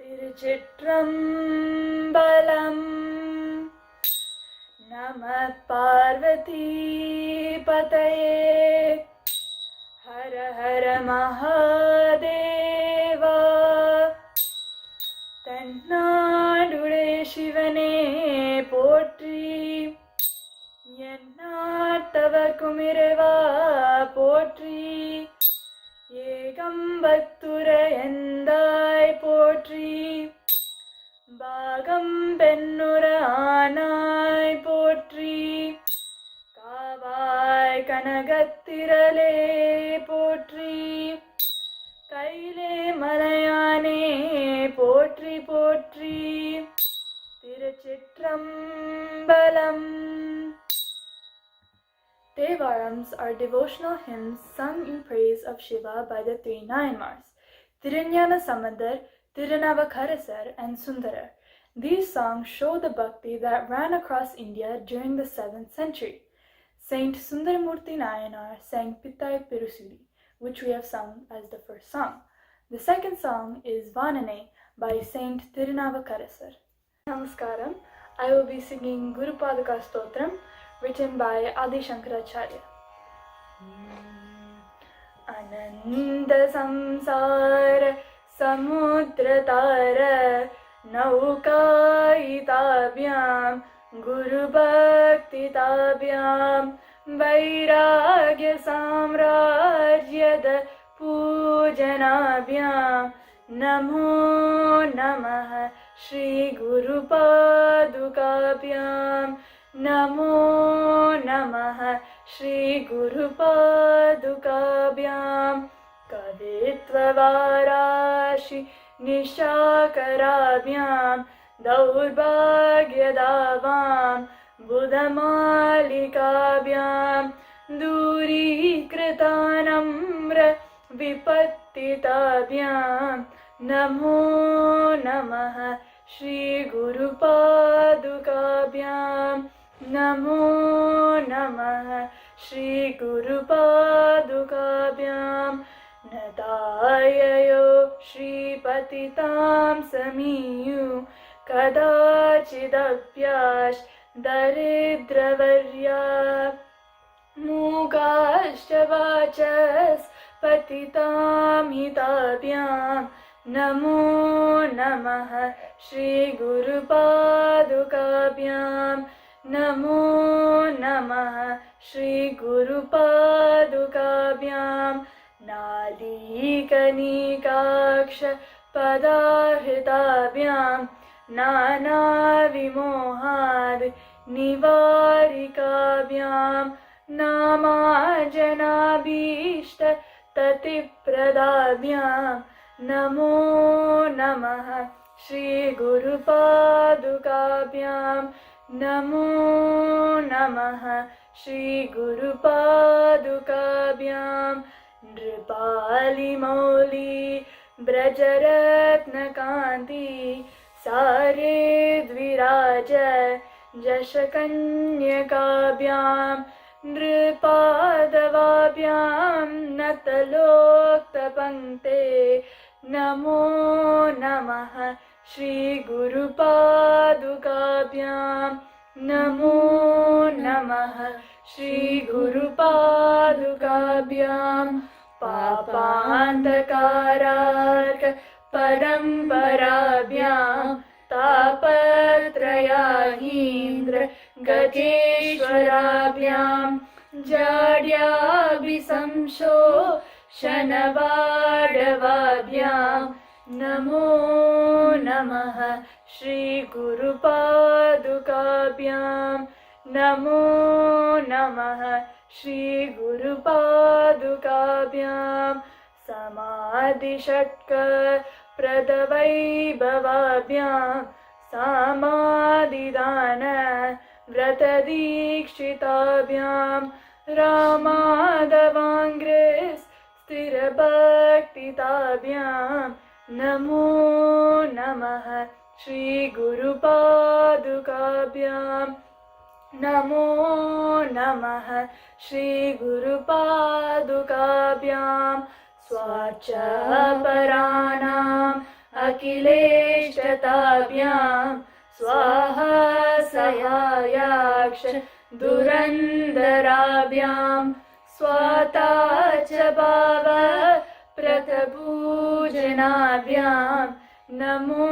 तिरुचिट्रम्बलम् नमः पार्वतीपतये हर हर महादेव तन्नाडुळे शिवने pottery एन्नाट्टव कुमिरवा pottery ஏகம்பத்துரையந்தாய் போற்றி பாகம் பெண்ணுர ஆனாய் போற்றி காவாய் கனகத்திரளே போற்றி கைலே மலையானே போற்றி போற்றி திருச்சிற்றம்பலம். Devarams are devotional hymns sung in praise of Shiva by the three Nayanmars, Tirunjana Samandar, Tirunavakarasar, and Sundarar. These songs show the bhakti that ran across India during the 7th century. Saint Sundaramurti Nayanar sang Pittai Pirusudi, which we have sung as the first song. The second song is Vanane by Saint Tirunavakarasar. Namaskaram. I will be singing Guru Padaka Stotram, written by Adi Shankaracharya. Ananda samsara samudra tara naukaitabhyam guru bhakti tabhyam vairagya samrajyad pujanabhyam namo namah Shri Guru Padukabhyam Namo Namah Shri Guru Padukabhyam Kavitva Varashi Nishakarabhyam Daurbaghyadavam Buddhamalikabhyam Duri Kritanamra Vipattitabhyam Namo Namah Shri Guru Padukabhyam Namo Namah Shri Guru Padukabhyam Nadayayo Shri Patitam Samiyu Kadachidapyash Daridravarya Mukashchavachas Patitam Hitabhyam Namo Namah Shri Guru Padukabhyam Namo Namah Shri Guru Padukabhyam Nalikanicaksha Padarhitabhyam Nana Vimohad Nivarikabhyam Namajanabhishta Tatipradabhyam Namo Namah Shri Guru Padukabhyam Namo Namah Shri Guru Padukabhyam Nripali Mauli Brajaratna Kanti Sare Dviraja Jashakanyakabhyam Nripadavabhyam Nataloktapankte Namo Namah Shri Guru Padukabhyam Namo Namah Shri Guru Padukabhyam Papantakararka Paramparabhyam Tapatrayahindra Gateshwarabhyam Jadyabhisamsho Shanavadavabhyam Namo Namah Shri Guru Padukabhyam Namo Namah Shri Guru Padukabhyam Samadhi Shatka Pradavaibhavabhyam Samadhidana Vratadikshitabhyam Ramadavangres Sthirabhaktitabhyam Namo Namah Shri Guru Padukabhyam Namo Namah Shri Guru Padukabhyam Swacha Paranam अखिलेष्टताभ्यां स्वाहा सहायाक्ष दुरन्दराभ्यां स्वाता च भाव प्रतपूजनाभ्यां नमो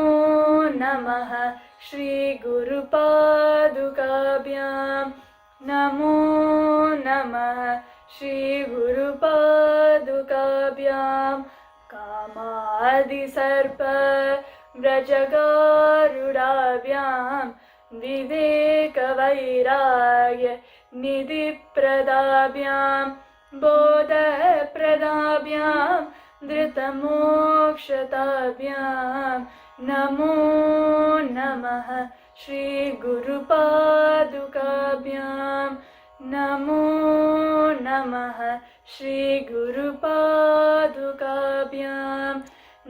नमः श्री गुरुपादुकाभ्यां नमो नमः श्री गुरुपादुकाभ्यां कामादिसर्प व्रजगारुडाभ्यां विवेकवैराग्य निधिप्रदाभ्यां बोधप्रदाभ्यां धृतमोक्षताभ्यां नमो नमः श्री गुरुपादुकाभ्यां नमो नमः श्री गुरुपादुकाभ्यां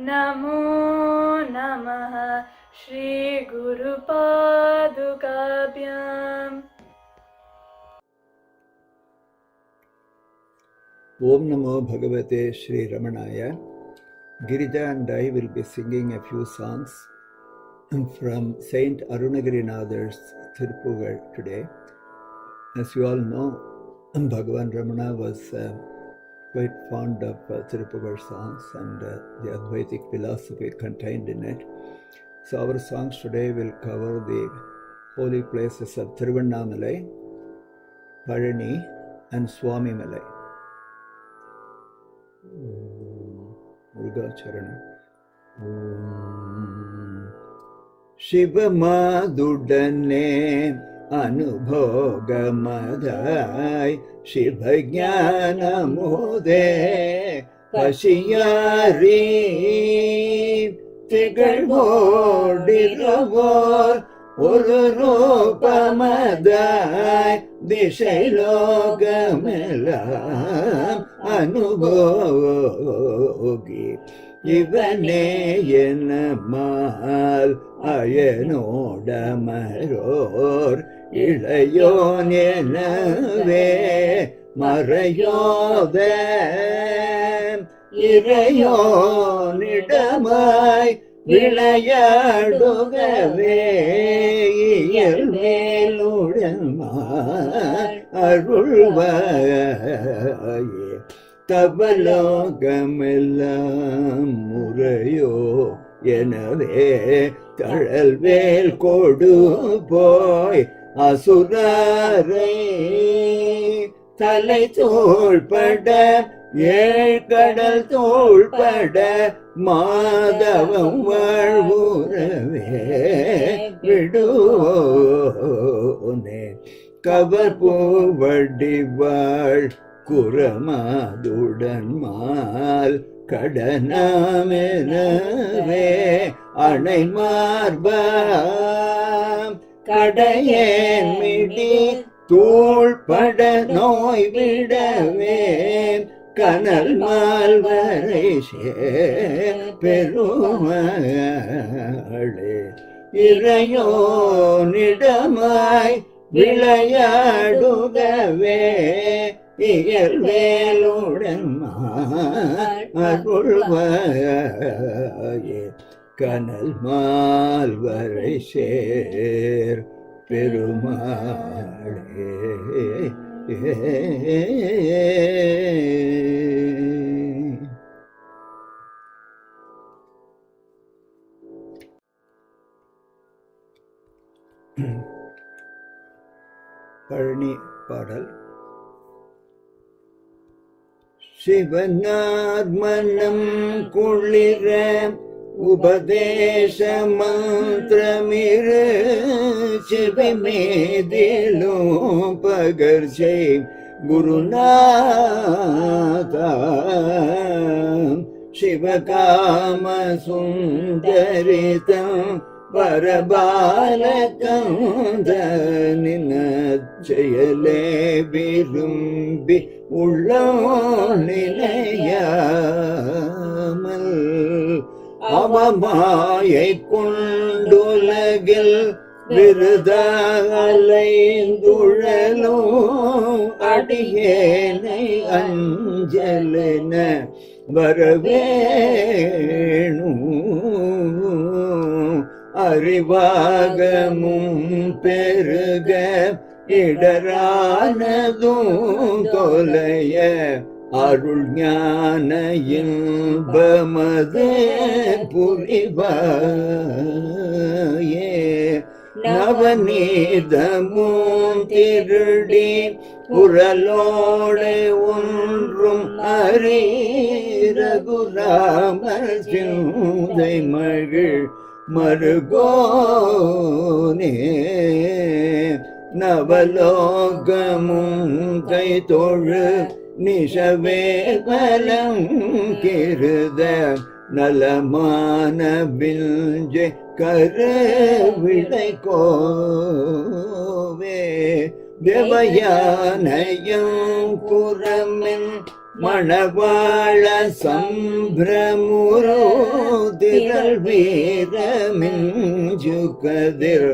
नमो नमः Shri गुरुपादुकाभ्यां। Om Namo Bhagavate Sri Ramanaya. Girija and I will be singing a few songs from Saint Arunagirinathar's Thirupugal today. As you all know, Bhagavan Ramana was quite fond of Thirupugal songs and the Advaitic philosophy contained in it. So our songs today will cover the holy places of Thiruvannamalai, Palani and Swami Malai. Murugacharanam. Shivamadudanne Anubhogamadai Shivajnanamude Pashiyari Tigalvodiruvor Ururupamadai Disailogamelam Anubogi Ivane Yenamal Ayenodamaror Ilayon Yenave Marayodem Irayon Idamai விளையாடுகவே இயல்வேலுடன்மாய் அருள்வாயே தவலோகமெல்லாம் முறையோ எனவே தழல்வேல் கொடு போய் அசுரரை தலை தோள்பட ஏழ்கடல் தோள்பட மாதவம் வாழ்வுறவே விடுவோனே கவர்பூவடிவாள் குரமாதுடன் mall கடனாமெனவே அணை மார்பா கடையேன் midi தூள்பட நோய் விடவே கனல் மால்வரை பெருமாளே இறையோனிடமாய் விளையாடுகவே இயல்வேலுடன் அருள்வாயே கனல் மால்வரை சேர் பெருமாளே. பழனி பாடல். சிவனார் மனம் குளிர உபதேச மந்திரமிரு சிவமேதிலும் பகர்ச்சை குருநாதா சிவகாம சுந்தரிதம் பரபாலகந்த நினைச்செயலே விரும்பி உள்ளம் நிலையாமல் அவமாயை கொண்டுலகில் விருதாலைந்துழலும் அடியேனை அஞ்சலென வரவேணும் அறிவாகமும் பெருக இடரானதும் தொலைய அருள் ஞான இன்பமது புரிவாயே நவநீதமும் திருடி குரலோடு ஒன்றும் ரகுராமர் சிந்தை மகிழ் மருகோனே நவலோகமும் கை தொழு நிஷவேவலம் கிருத நலமான பிஞ்சை கருவிடை கோவே தேவயானயம் புறமின் மணவாழ சம்பிரமுரோ திரள் வீரமிஞ்சு கதிர்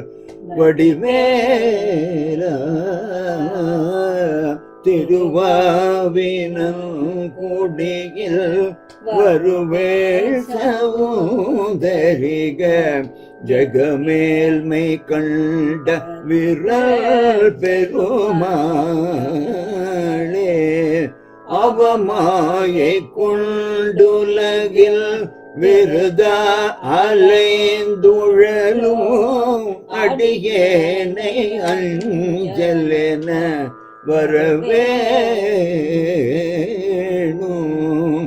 வடிவேல திருவாவினங்குடியில் வருவேள் சவுந்தரிக ஜகமேல்மை கண்ட விரல் பெருமாளே அவமாயை கொண்டுலகில் விருதா அலைந்துழலும் அடியேனை அஞ்சலென வரவேணும்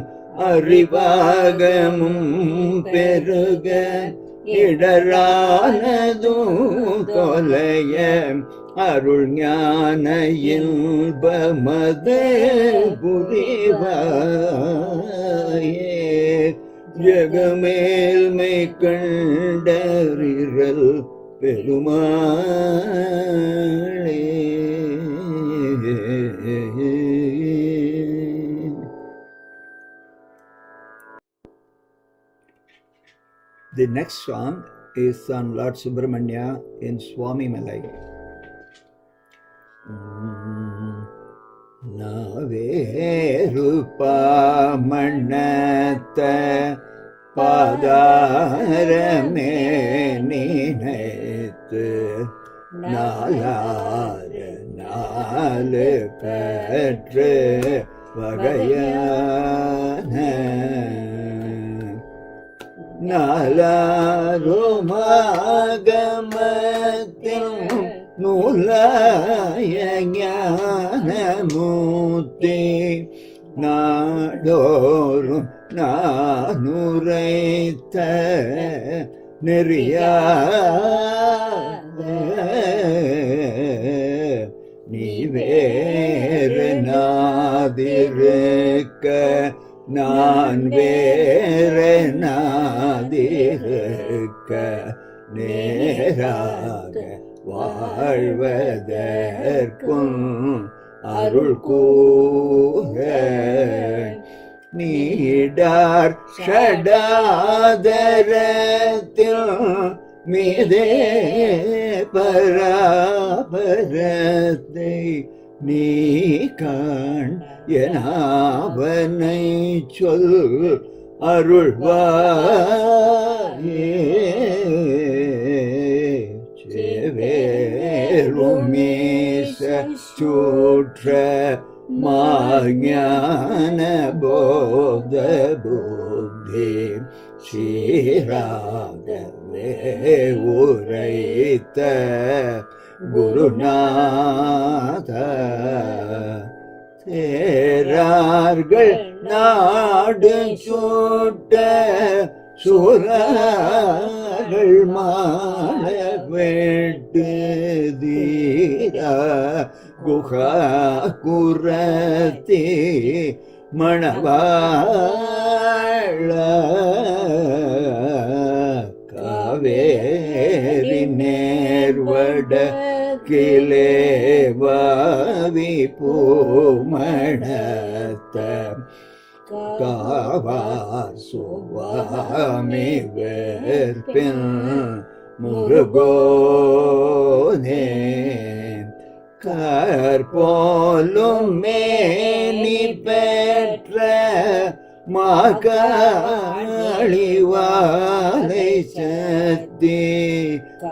அறிவாகமும் பெருக இடரானதும் தொலைய அருள் ஞான இன்பமது புரிவாயே ஜகமேல்மை கண்டறிரல் பெருமாளே. The next song is on Lord Subramanya in Swami Malai. Naveru pamanata padarame ninaitu nalara nalu petru vagayana நாலாருமாகமத்தின் நூலாய ஞானமூர்த்தி நாடோறும் நானுரைத்த நெறியா நீ வேறு நாதிருக்க நான் வேறு நாதிருக்க நேராக வாழ்வதற்கும் அருள் கூற நீடார் ஷடாதரத்தில் மீதே பராபரத்தை நீ காண் எனாவனை சொல் அருள்வாயே சேவேருமேச சூற்ற மாஞான போத புத்தி ஸ்ரீராகவே உரைத்த குருநாத தேரார்கள் நாடு சூட்ட சூரர்கள் மாள வெட்டு தீரா குஹா குரத்தி மணவாழ காவேரி நேர்வட கிலேவாவி பூமணத்த காவார் சுவாமி வேற்பின் முருகோனே கற்போலும் மேனி பெற்ற மாகாளி வாலை சத்தி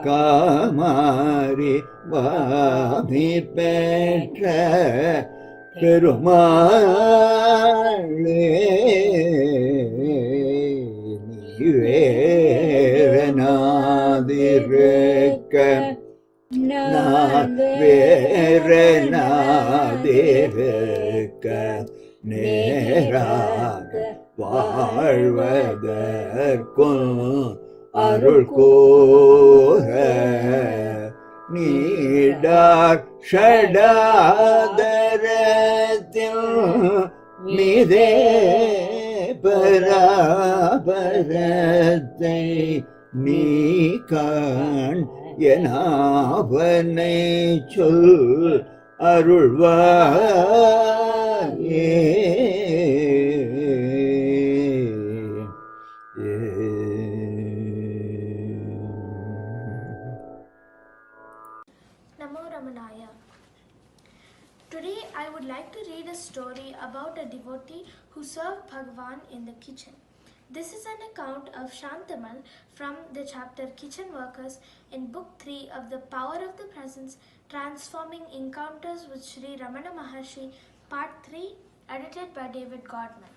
காமாரி வாமி பெற்ற பெருமாளே நீவேரனாதிருக்க நான் வேறனாதிருக்க நேராக வாழ்வதற்கும் அருள் கூற நீடார் ஷடாதரத்தில் மிதே பராபரத்தை நீ காண் எனாவனை சொல் அருள்வாயே. Namo Ramanaya. Today I would like to read a story about a devotee who served Bhagwan in the kitchen. This is an account of Shantamal from the chapter Kitchen Workers in Book 3 of The Power of the Presence, Transforming Encounters with Sri Ramana Maharshi, Part 3, edited by David Godman.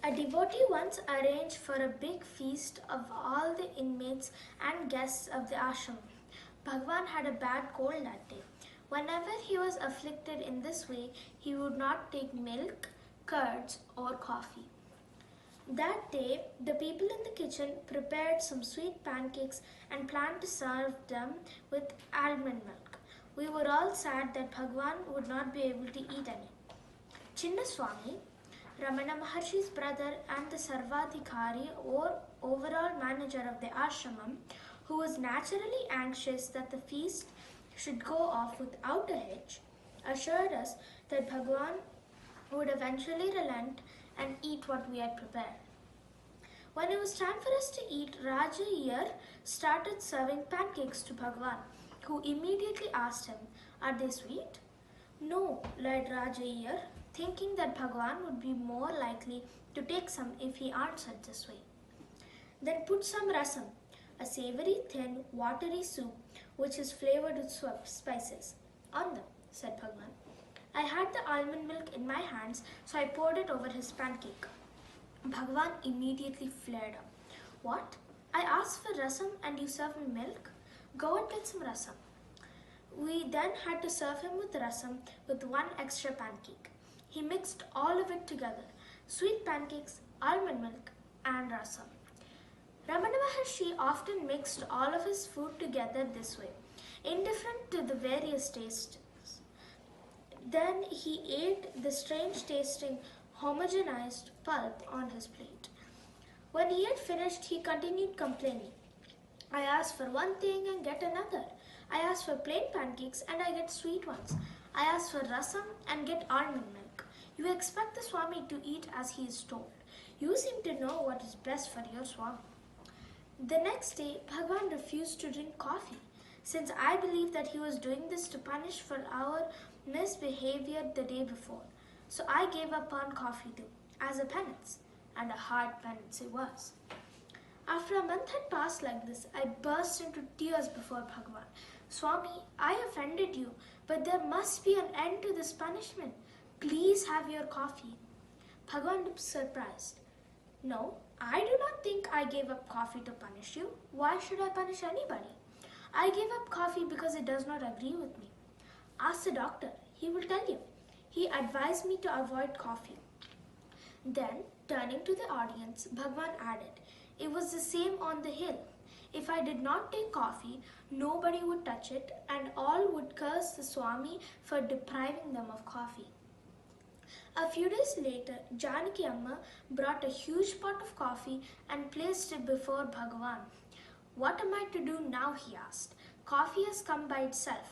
A devotee once arranged for a big feast of all the inmates and guests of the ashram. Bhagwan had a bad cold that day. Whenever he was afflicted in this way, he would not take milk, curds or coffee. That day, the people in the kitchen prepared some sweet pancakes and planned to serve them with almond milk. We were all sad that Bhagwan would not be able to eat any. Chinnaswami, Ramana Maharshi's brother and the Sarvadhikari or overall manager of the ashramam, who was naturally anxious that the feast should go off without a hitch, assured us that Bhagwan would eventually relent and eat what we had prepared. When it was time for us to eat, Raja Iyer started serving pancakes to Bhagwan, who immediately asked him, "Are they sweet?" "No," lied Raja Iyer, thinking that Bhagwan would be more likely to take some if he answered this way. "Then put some rasam, a savory, thin, watery soup which is flavored with spices, on them," said Bhagwan. I had the almond milk in my hands, so I poured it over his pancake. Bhagwan immediately flared up. "What? I asked for rasam and you serve me milk? Go and get some rasam." We then had to serve him with rasam with one extra pancake. He mixed all of it together, sweet pancakes, almond milk and rasam. Ramana Maharshi often mixed all of his food together this way, indifferent to the various tastes. Then he ate the strange tasting homogenized pulp on his plate. When he had finished, he continued complaining. "I ask for one thing and get another. I ask for plain pancakes and I get sweet ones. I ask for rasam and get almond milk. You expect the Swami to eat as he is told. You seem to know what is best for your Swami." The next day, Bhagwan refused to drink coffee, since I believed that he was doing this to punish for our misbehavior the day before. So I gave up on coffee too, as a penance, and a hard penance it was. After a month had passed like this, I burst into tears before Bhagwan. "Swami, I offended you, but there must be an end to this punishment. Please have your coffee." Bhagwan looked surprised. "No, I do not think I gave up coffee to punish you. Why should I punish anybody? I gave up coffee because it does not agree with me. Ask the doctor, he will tell you. He advised me to avoid coffee." Then, turning to the audience, Bhagwan added, "It was the same on the hill. If I did not take coffee, nobody would touch it and all would curse the Swami for depriving them of coffee." A few days later, Janaki Amma brought a huge pot of coffee and placed it before Bhagwan. "What am I to do now?" he asked. "Coffee has come by itself.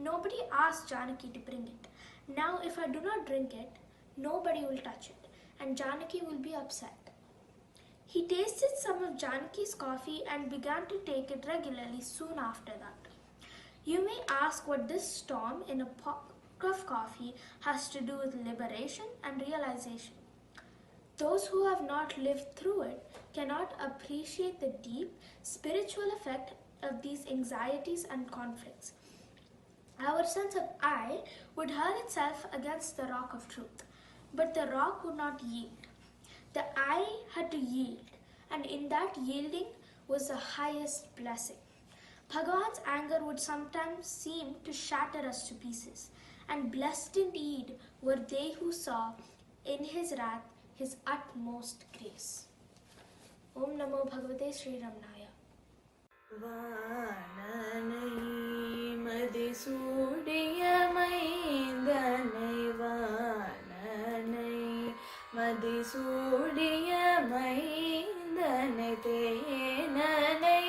Nobody asked Janaki to bring it. Now if I do not drink it, nobody will touch it, and Janaki will be upset." He tasted some of Janaki's coffee and began to take it regularly soon after that. You may ask what this storm in a of coffee has to do with liberation and realization. Those who have not lived through it cannot appreciate the deep spiritual effect of these anxieties and conflicts. Our sense of I would hurl itself against the rock of truth, but the rock would not yield. The I had to yield, and in that yielding was the highest blessing. Bhagavan's anger would sometimes seem to shatter us to pieces, and blessed indeed were they who saw in his wrath his utmost grace. Om Namo Bhagavate Sri Ramanaya. வானனை மதிசூடிய மைந்தனை வானனை மதிசூடிய மைந்தனை தேனனை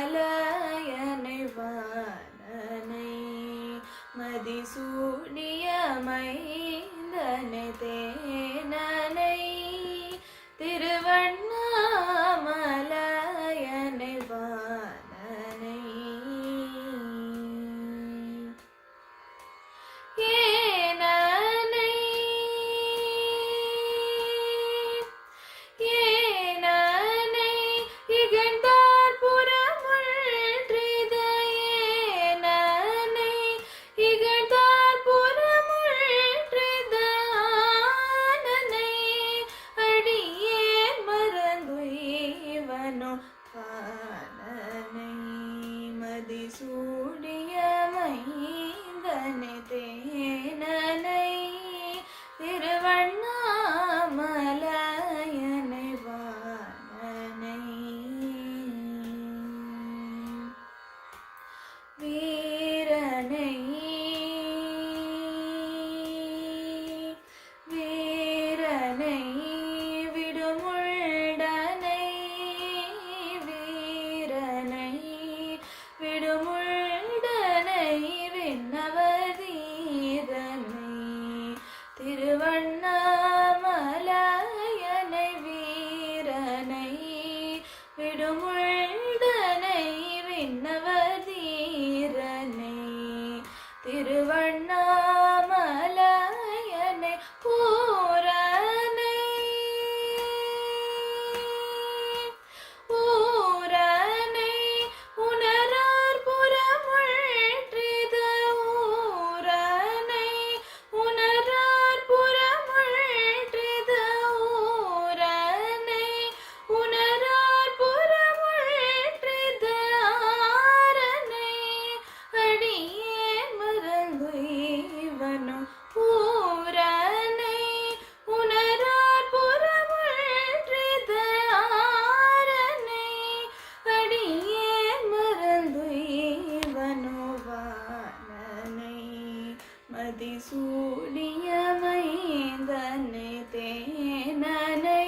திருவண்ணாமலையனை வானனை மதிசூடிய மைந்தனை தேனனை திருவண்ணாமலையனை வானனை ஏனனை ஏனனை இகழ்ந்தார் புறமுழ்றித ஏனனை இகழ்ந்தார் புறமுழ்றித ஆனனை அடியேன் மறந்துய்வனோ ஆனனை மதிசூடிய மைந்தனை தேனனை திருவண்ணாமலையனை வானனை வீரனை வீரனை விடுமுள்ளனை வீரனை விடுமுள்ளனை விண்ணவதீரனை திருவண்ணாமலையனை வீரனை விடுமுள்ளனை விண்ணவதீரனை திருவண்ணாமலையனை ஊரனை ஊரனை உணரார் புறமுழ்றித ஊரனை உணரார் புறமுழ்றித ஊரனை உணரார் புறமுழ்றித ஆரனை அடியேன் மறந்துய்வனோ ஊரனை உணரார் புறமுழ்றித ஆரனை அடியேன் மறந்துய்வனோ வானனை மதிசூடிய மைந்தனை தேனனை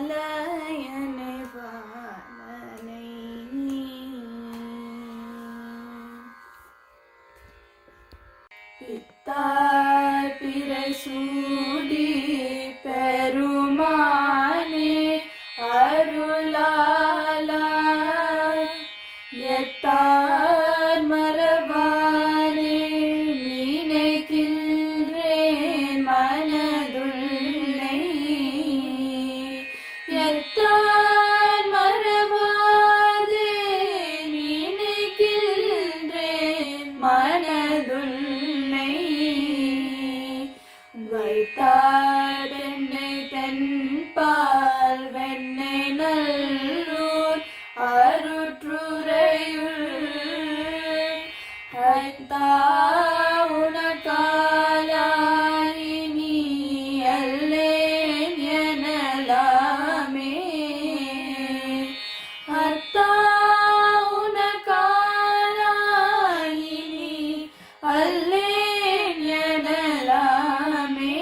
திருவண்ணாமலையனை வானனை இத்தாய் பிறைசூடி பெருமானே அருளாலா எத்தார் மரபானே நினைக்கின்றேன் மனதுள்ளை எத்தார் மரபாதே நினைக்கின்றேன் மனதுள்ளை வைத்தார் என்னை தென்பால் வெண்ணை நல்லூர் அருற்றுறையுள் உனக்காலாயினி அல்லேன் எனலாமே அத்தா உனக்காலாயினி அல்லேன் எனலாமே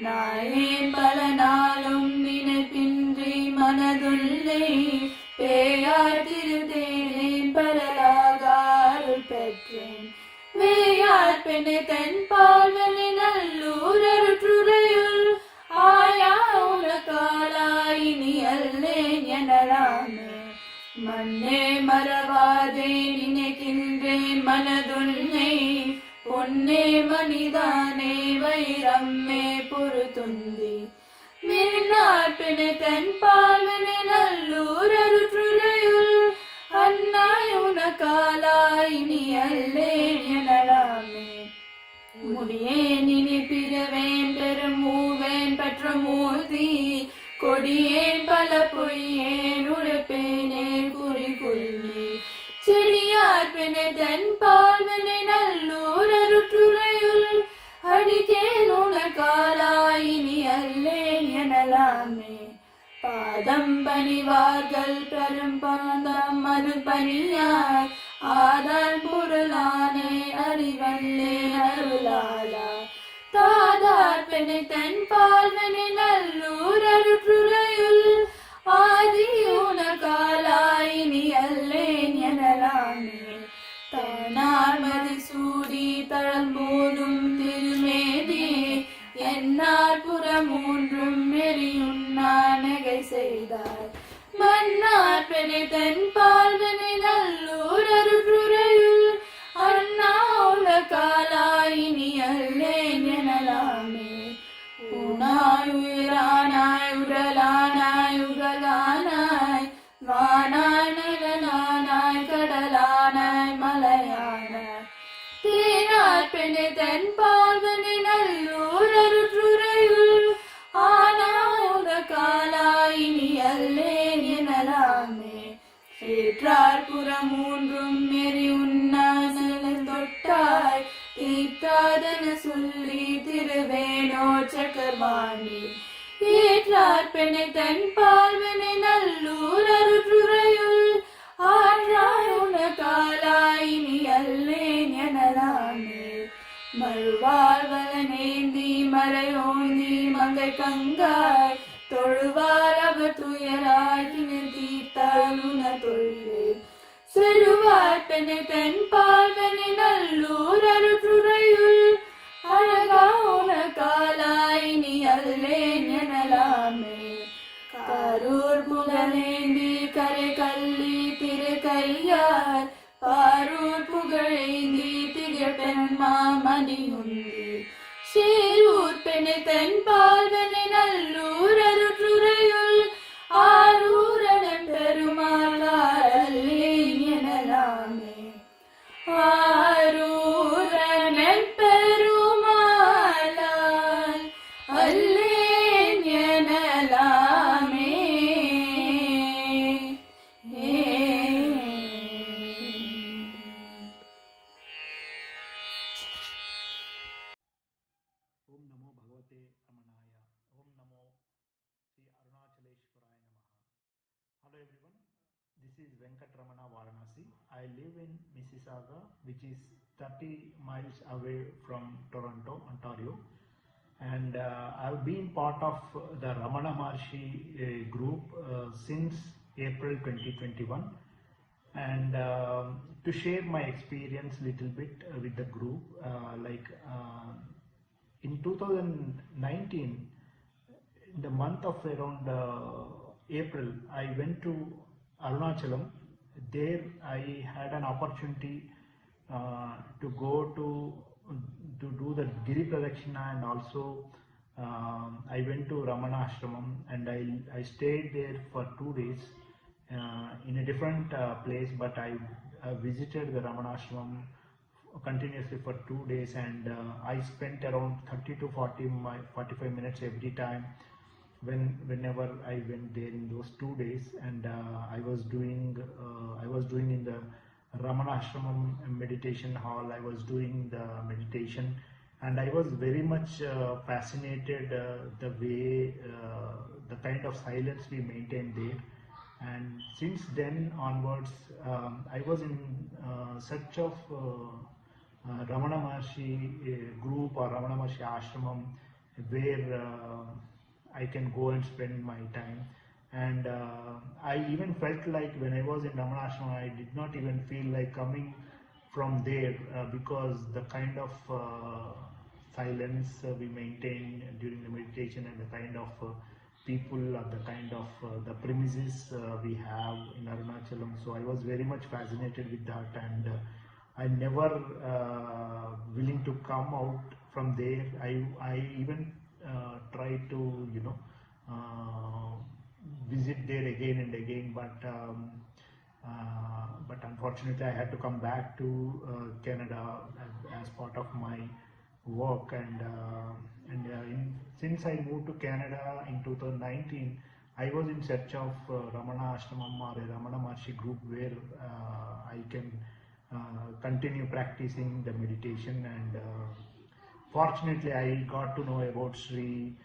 நாயேன் பல நாளும் நினைப்பின்றி மனதுள்ளே பேயார் திருத்தேனேன் பரலாகாருள் பெற்றேன் வேயார் பெண்ணை தென்பால் வெள்ளை நல்லூர் அருற்றுறையுள் ஆயா உனக்காலாயினி அல்லேன் எனலாமே மண்ணே மறவாதே நினைக்கின்றேன் மனதுன்னை பொன்னே மனிதானே வைரம்மே பொறுத்துந்தி மின்னாற்பினை தென்பால்வனை நல்லூர் அருற்றுரையுள் அன்னாய் உனக்காலாய் நீ அல்லேன் எனலாமே முடியேன் இனி பிறவேன் பெருமூவேன் பெற்ற மூர்த்தி கொடியேன் பல பொய்யேன் உழைப்பேனே குறி கொள்ளி செடியார் பிணை தென்பால்வனை நல்லூர் அருற்றுரையுள் அடிக்கேன் உனக்காலாய் இனி அல்லேன் எனலாமே பாதம் பணிவார்கள் பெரும் பாதம் அது பணியார் ஆதான் பொருளானே அறிவல்லே அருளாளா தாதார் பெண்ணை தென்பால்வனை நல்லூர் அருற்றுரையுள் ஆதி உனக்காலாய் நீ அல்லேன் எனலாமே தானார் மதி சூடி தழம்போதும் திருமேதி என்னார் புறமூன்றும் மெறியுண்ணா நகை செய்தார் மன்னார் பெணை தென்பால்வனை நல்லூர் அருற்றுரையுள் அண்ணா உலகாலாய் நீ அல்லேன் எனலாமே ஊனாய் உயிரானாய் உடலானாய் உடலானாய் வானாய் நலனானாய் கடலானாய் மலையானாய் தேனார் பெணை தென்பால்வனை நல்லூர் அருற்றுரையுள் ஆனா உலகாலாய் நீ அல்லேன் எனலாமே சேற்றார் புறமூன்றும் மெறி உண்ணா நலன் தொட்டாய் தீட்டாதன சொல்லி திருவேணோ சக்கர்வாணி ஏற்றார் பெண்ணை தென்பால்வனை நல்லூர் அருற்றுரையுள் ஆற்றாய் உனக்காலாய் நீ அல்லேன் எனலாமே மறுவாழ்வலனேந்தி மறையோந்தி மங்கை கங்காய் தொழுவார் அவர் துயராய் தீர்த்தால் உன தொழிலே செருவார் பெண்ணை தென்பால்வனை நல்லூர் அருற்றுரையுள் அழகா உனக்காலாய் நீ அல்லேன் எனலாமே காரூர் புகழேந்தி கரை கள்ளி திரு கையார் பாரூர் புகழேந்தி திகழ் பெண்மாமணி உந்தி சேரூர் பெண்ணை தென்பால்வனை நல்லூர் அருற்றுரையுள் ஆரூரணன் பெருமாளார் அல்லேன் எனலாமே ஆரூரணன் பெருமாளார் அல்லேன் எனலாமே ओम नमो भगवते रमणाय ओम नमो श्री अरुणाचलेश्वराय नमः. Hello everyone, this is Venkat Ramana Varanasi. I live in Mississauga, which is 30 miles away from Toronto, Ontario, and I've been part of the Ramana Maharshi group since April 2021, and to share my experience little bit with the group, in 2019, in the month of around April, I went to Arunachalam. There I had an opportunity to go to do the Giri Pradakshina, and also I went to Ramana Ashramam, and I stayed there for 2 days in a different place, but I visited the Ramana Ashramam continuously for 2 days, and I spent around 30 to 45 minutes every time whenever I went there in those 2 days, and I was doing in the Ramana Ashramam meditation hall. I was doing the meditation, and I was very much fascinated the way the kind of silence we maintained there. And since then onwards, I was in search of Ramana Maharshi group or Ramana Maharshi Ashramam where I can go and spend my time. And I even felt like when I was in Ramana Ashramam, I did not even feel like coming from there because the kind of silence we maintain during the meditation, and the kind of people or the kind of the premises we have in Arunachalam. So I was very much fascinated with that, and I never willing to come out from there. I even tried to visit there again and again, but unfortunately I had to come back to Canada as part of my work, since I moved to Canada in 2019, I was in search of Ramana Ashramam or a Ramana Maharshi group where I can continue practicing the meditation, and fortunately I got to know about Sri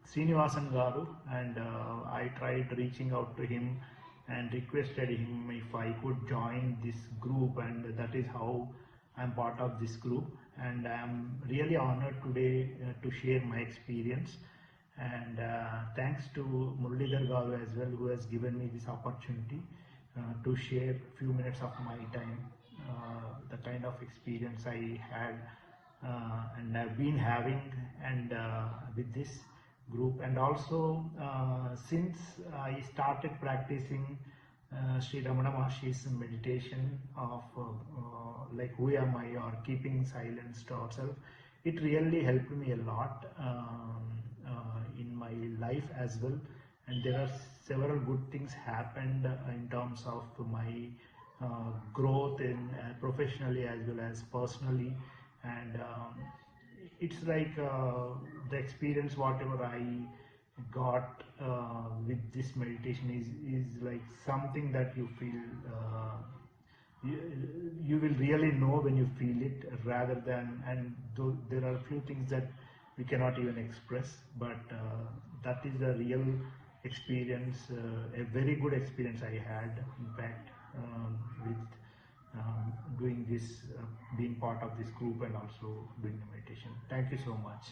Srinivasan Garu, and I tried reaching out to him and requested him if I could join this group, and that is how I'm part of this group. And I'm really honored today to share my experience, and thanks to Muralidhar Garu as well, who has given me this opportunity to share few minutes of my time, the kind of experience I had and I've been having, and with this group. And also since I started practicing Sri Ramana Maharshi's meditation of like who am I, or keeping silence to ourselves, it really helped me a lot in my life as well. And there are several good things happened in terms of my growth in professionally as well as personally. And it's like the experience whatever I got with this meditation is like something that you feel you will really know when you feel it, rather than, and there are a few things that we cannot even express, but that is a real experience, a very good experience I had, in fact, with doing this, being part of this group and also doing the meditation. Thank you so much.